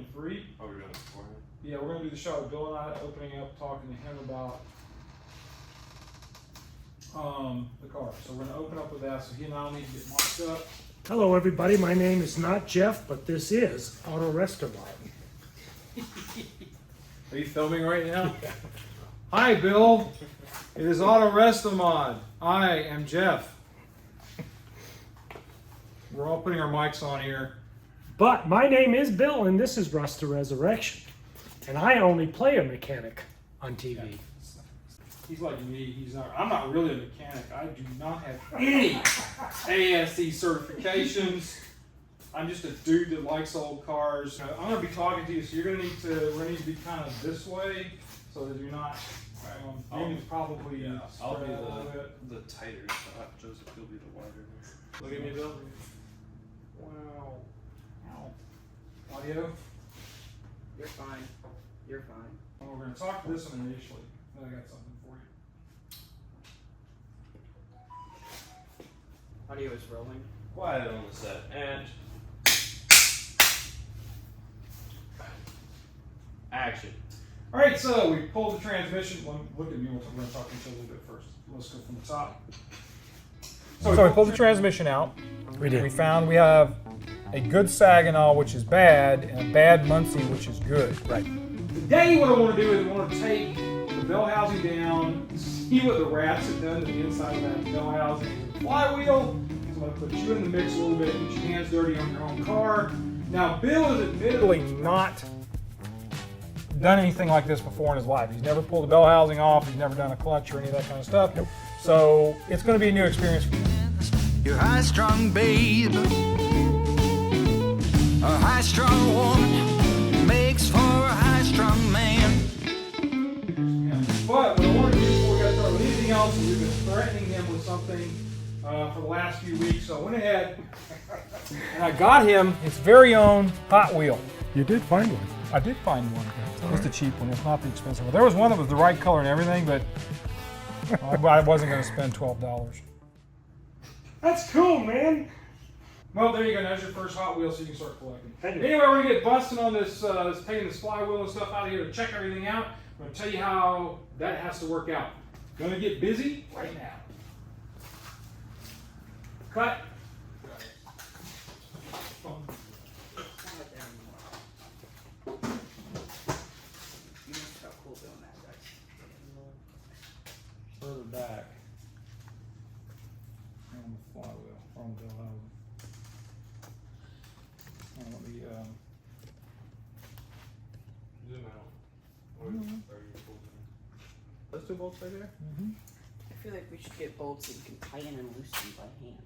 in 3. Oh, we're doing it beforehand? Yeah, we're gonna do the shot with Bill and I opening up, talking to him about the car. So we're gonna open up with that, so he and I need to get marked up. Hello everybody, my name is not Jeff, but this is AutoRestoMod. Are you filming right now? Hi, Bill. It is AutoRestoMod. I am Jeff. We're all putting our mics on here. But my name is Bill and this is Rust to Resurrection. And I only play a mechanic on TV. He's like me. He's not. I'm not really a mechanic. I do not have any ASE certifications. I'm just a dude that likes old cars. I'm gonna be talking to you, so we're gonna need to be kind of this way, so that you're not. Maybe probably. Yeah, I'll be spread a little bit. the tighter shot. Joseph, you'll be the wider. Look at me, Bill. Wow. Ow. Audio. You're fine. You're fine. Well, we're gonna talk to this one initially. Then I got something for you. Audio is rolling. Quiet on the set. And action. All right, so we pulled the transmission. Look at me. We're going to talk to each other a little bit first. Let's go from the top. So we pulled the transmission out. We did. We found we have a good Saginaw, which is bad, and a bad Muncie, which is good. Right. Today, what I want to do is I want to take the bell housing down, see what the rats have done to the inside of that bell housing, the flywheel. So I'm going to put you in the mix a little bit, get your hands dirty on your own car. Now, Bill has admittedly not done anything like this before in his life. He's never pulled the bell housing off. He's never done a clutch or any of that kind of stuff. Nope. So it's going to be a new experience for you. You're high-strung, babe. A high-strung woman makes for a high-strung man. But what I want to do before we got started with anything else, is we've been threatening him with something for the last few weeks. So I went ahead and I got him his very own Hot Wheel. You did find one. I did find one. It was the cheap one. It's not the expensive one. There was one that was the right color and everything, but I wasn't going to spend $12. That's cool, man. Well, there you go. There's your first Hot Wheel, so you can start collecting. Thank you. Anyway, we're going to get busting on this, taking this flywheel and stuff out of here to check everything out. I'm going to tell you how that has to work out. Going to get busy right now. Cut. You must have cool doing that, guys. Further back on the flywheel, on the bell housing. Let me, Zoom out. Or are you full? those two bolts right there? I feel like we should get bolts that you can tighten and loosen by hand,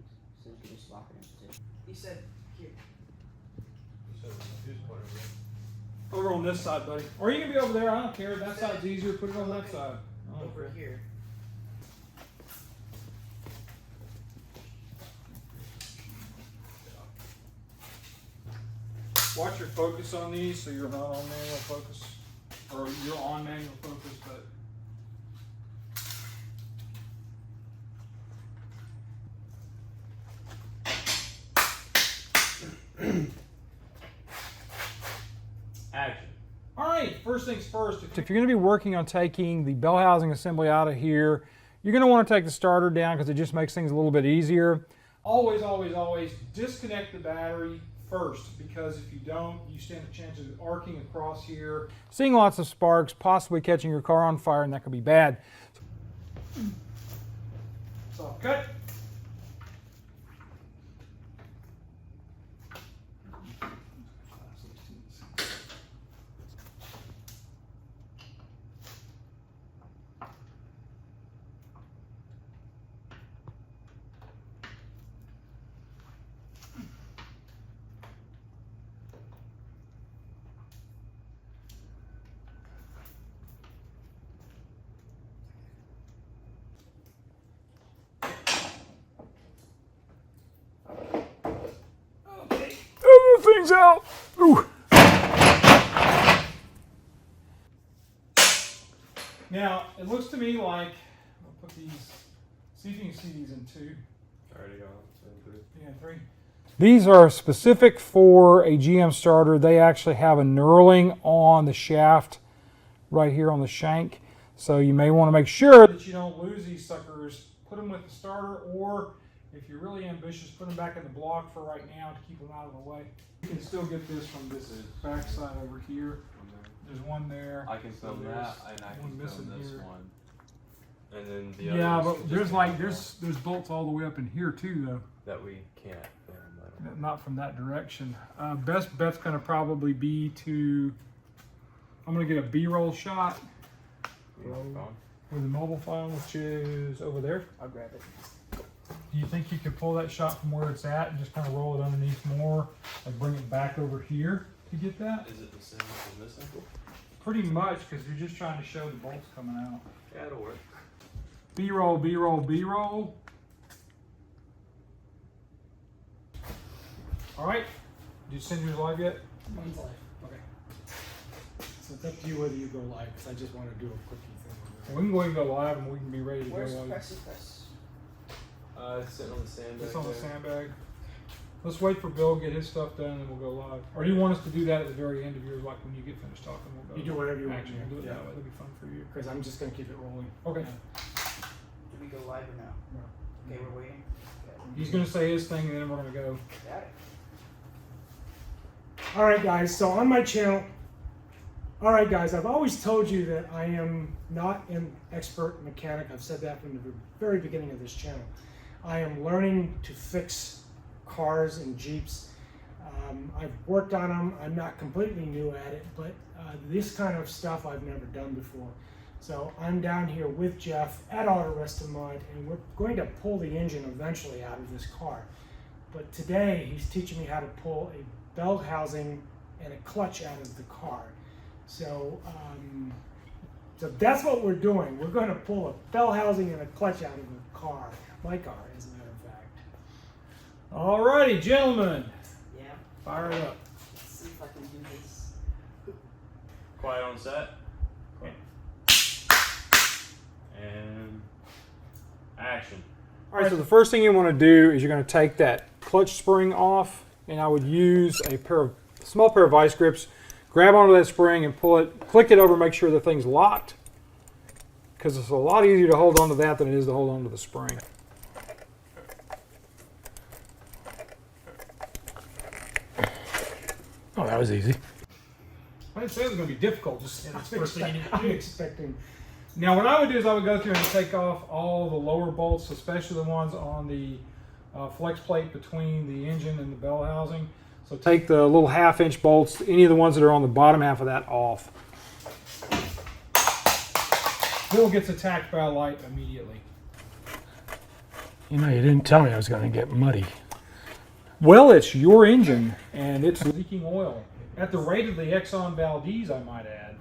so you can just lock it in too. He said, here. Over on this side, buddy. Or you can be over there, I don't care. That side's easier, put it on that side. I don't Over care. here. Watch your focus on these so you're not on manual focus. Or you're on manual focus, but Action. all right, first things first. If you're going to be working on taking the bell housing assembly out of here, you're going to want to take the starter down because it just makes things a little bit easier. Always, always, always disconnect the battery first, because if you don't, you stand a chance of arcing across here, seeing lots of sparks, possibly catching your car on fire, and that could be bad. So, cut. Things out. Ooh. Now, it looks to me like, I'll put these, see if you can see these in two. Already gone. 2 and 3. Yeah, three. These are specific for a GM starter. They actually have a knurling on the shaft right here on the shank. So you may want to make sure that you don't lose these suckers. Put them with the starter, or if you're really ambitious, put them back in the block for right now to keep them out of the way. You can still get this from this back side over here. There's one there. I can film So that, there's and I one can missing film this here. one. And then the Yeah, others but can there's just like be there's bolts all the way up in here too, though. that we can't film. I don't know. Not from that direction. Best bet's gonna probably be to. I'm gonna get a B-roll shot You want the phone? with the mobile phone, which is over there. I'll grab it. Do you think you could pull that shot from where it's at and just kind of roll it underneath more, like bring it back over here to get that? Is it the same as this angle? Pretty much, because you're just trying to show the bolts coming out. Yeah, it'll work. B-roll, B-roll, B-roll. All right. Did you send yours live yet? Mine's live. Okay. So it's up to you whether you go live, because I just want to do a quickie thing. We can go ahead and go live, and we can be ready to Where's go. Pressy Press? It's sitting on the sandbag. It's on the there. sandbag. Let's wait for Bill, get his stuff done, and then we'll go live. Or do you want us to do that at the very end of yours, like when you get finished talking? We'll go. You do whatever you want. Action. We'll do it Yeah. that way. It'll be fun for you. Because I'm just going to keep it rolling. Okay. Do we go live or no? No. Okay, we're waiting. Okay. He's gonna say his thing, and then we're gonna go. Got it. All right, guys. So on my channel, all right, guys, I've always told you that I am not an expert mechanic. I've said that from the very beginning of this channel. I am learning to fix cars and Jeeps. I've worked on them. I'm not completely new at it, but this kind of stuff I've never done before. So I'm down here with Jeff at AutoRestoMod, and we're going to pull the engine eventually out of this car. But today he's teaching me how to pull a belt housing and a clutch out of the car. So, so that's what we're doing. We're going to pull a belt housing and a clutch out of the car, my car, as a matter of fact. Alrighty, gentlemen, Yeah. fire it up. Let's see if I can do this. Quiet on set. And action. All right, so the first thing you want to do is you're going to take that clutch spring off, and I would use a small pair of vice grips, grab onto that spring and pull it, click it over, make sure the thing's locked, because it's a lot easier to hold onto that than it is to hold onto the spring. Oh, that was easy. I didn't say it was going to be difficult, just that's the first thing you need to I'm do. expecting. Now, what I would do is I would go through and take off all the lower bolts, especially the ones on the flex plate between the engine and the bell housing. So take the little 1/2-inch bolts, any of the ones that are on the bottom half of that off. Bill gets attacked by a light immediately. You know, you didn't tell me I was going to get muddy. Well, it's your engine, and it's leaking oil. At the rate of the Exxon Valdez, I might add.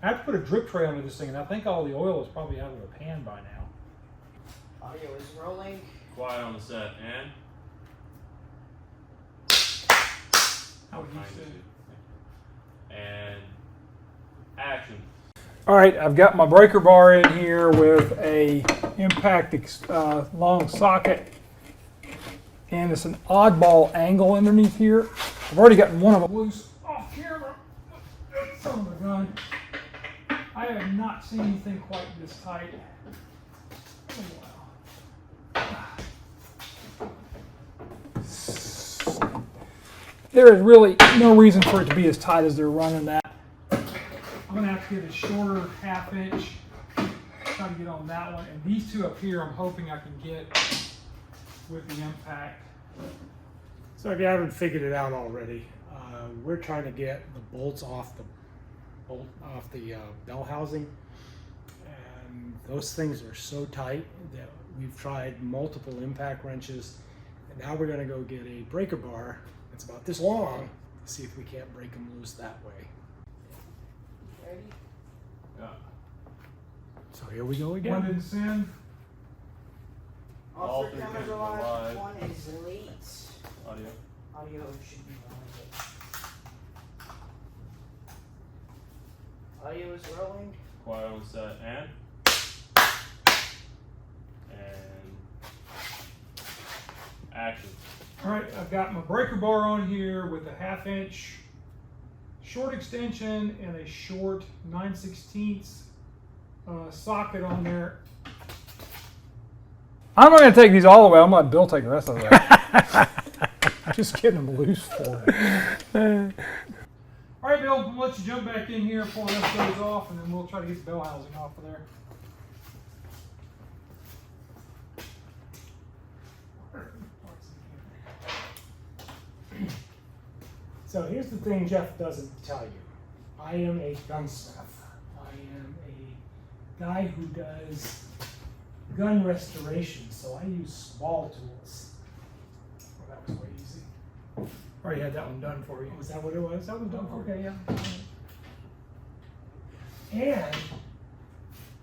I have to put a drip tray under this thing, and I think all the oil is probably out of the pan by now. Audio is rolling. Quiet on the set. And How would you behind say? you. And action. All right, I've got my breaker bar in here with a impact long socket, and it's an oddball angle underneath here. I've already gotten one of them loose off camera. Son of a gun. I have not seen anything quite this tight. Oh, wow. There is really no reason for it to be as tight as they're running that. I'm gonna have to get a shorter 1/2-inch, try to get on that one. And these two up here, I'm hoping I can get with the impact. So if you haven't figured it out already, we're trying to get the bolts off the bell housing, and those things are so tight that we've tried multiple impact wrenches, and now we're going to go get a breaker bar that's about this long to see if we can't break them loose that way. Ready? Yeah. So here we go One again. didn't send. All All three three cameras cameras are are live. live. One is late. Audio. Audio should be live. Audio is rolling. Quiet on set. And action. All right, I've got my breaker bar on here with a 1/2 inch short extension and a short 9/16 socket on there. I'm not going to take these all the way. I'm going to let Bill take the rest of it. Just getting them loose for it. All right, Bill, we'll let you jump back in here, pull the rest of those off, and then we'll try to get the bell housing off of there. So here's the thing Jeff doesn't tell you. I am a gunsmith. I am a guy who does gun restoration, so I use small tools. Well, that was way easy. Already had that one done for you. Was that what it was? That was done for Okay, yeah.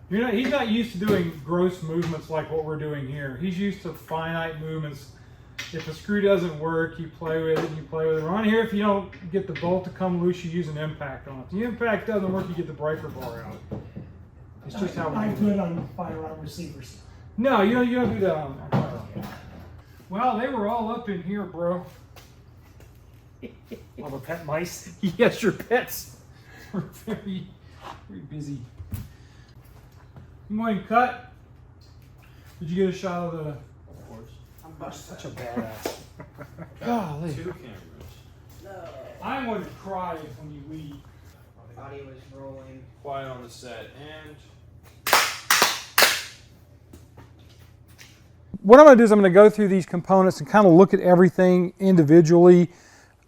And He's not used to doing gross movements like what we're doing here. He's used to finite movements. If a screw doesn't work, you play with it and you play with it. Around here, if you don't get the bolt to come loose, you use an impact on it. If the impact doesn't work, you get the breaker bar out. It's just how I'm we do it. good on firearm receivers. No, you don't do that on firearm. Well, they were all up in here, bro. All the pet mice. Yes, your pets were very, very busy. You want to cut? Did you get a shot of the? Of course. I'm Such a badass. Golly. 2 cameras. No. I'm going to cry when you leave. Audio is rolling. Quiet on the set and What I'm going to do is I'm going to go through these components and kind of look at everything individually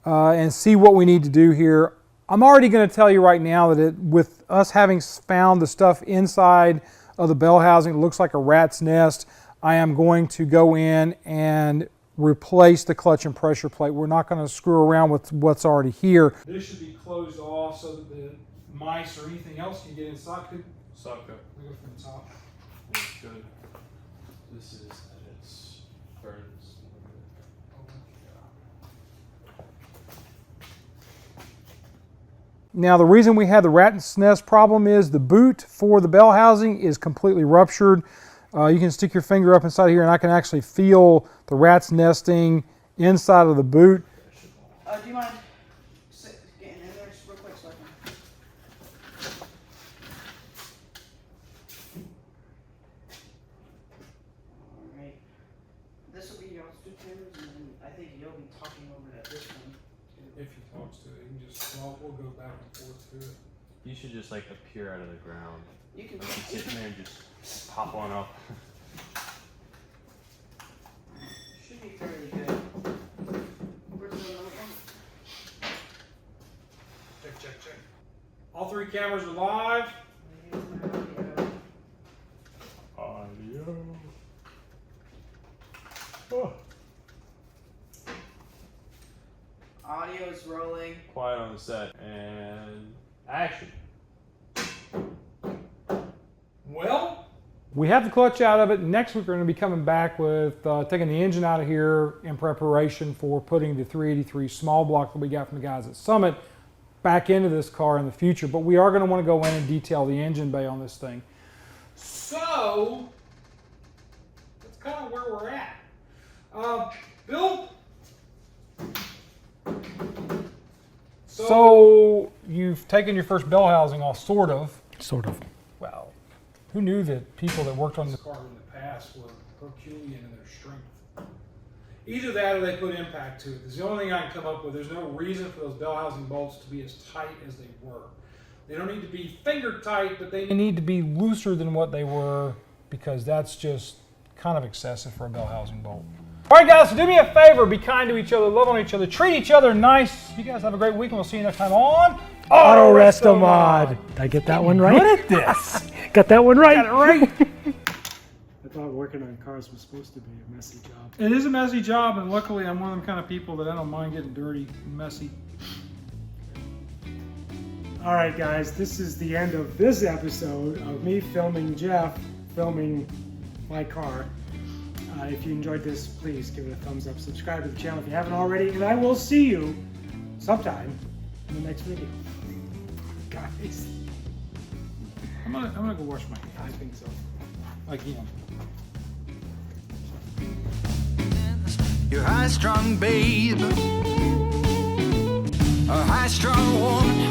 and see what we need to do here. I'm already going to tell you right now that with us having found the stuff inside of the bell housing, it looks like a rat's nest. I am going to go in and replace the clutch and pressure plate. We're not going to screw around with what's already here. This should be closed off so that the mice or anything else can get inside. suck up. Go from the top. It's good. This is at its furthest. Now the reason we had the rat's nest problem is the boot for the bell housing is completely ruptured. You can stick your finger up inside here and I can actually feel the rat's nesting inside of the boot. Do you mind getting in there just real quick so I can... Alright. This will be y'all's 2 cameras and then I think you'll be talking over at this one. If he talks to it, you can just, we'll go back and forth to it. You should just like appear out of the ground. You can Sit in there and just pop one up. should be fairly good. Where's the other one? Check. All 3 cameras are live. Audio. Oh. Audio is rolling. Quiet on the set and action. Well, we have the clutch out of it. Next week we're going to be coming back with taking the engine out of here in preparation for putting the 383 small block that we got from the guys at Summit back into this car in the future. But we are going to want to go in and detail the engine bay on this thing. So that's kind of where we're at. Bill? So you've taken your first bell housing off, sort of. Sort of. Well, who knew that people that worked on the car in the past were Herculean in their strength? Either that or they put impact to it. It's the only thing I can come up with. There's no reason for those bell housing bolts to be as tight as they were. They don't need to be finger tight, but they need to be looser than what they were because that's just kind of excessive for a bell housing bolt. All right, guys, so do me a favor. Be kind to each other, love on each other, treat each other nice. You guys have a great week, and we'll see you next time on AutoRestoMod. Did I get that one right? Good at this. Got that one right. Got it right. I thought working on cars was supposed to be a messy job. It is a messy job, and luckily I'm one of them kind of people that I don't mind getting dirty and messy. All right, guys, this is the end of this episode of me filming Jeff filming my car. If you enjoyed this, please give it a thumbs up. Subscribe to the channel if you haven't already, and I will see you sometime in the next video. Guys. I'm gonna go wash my hands. I think so. Again. You're high-strung, babe. A high-strung woman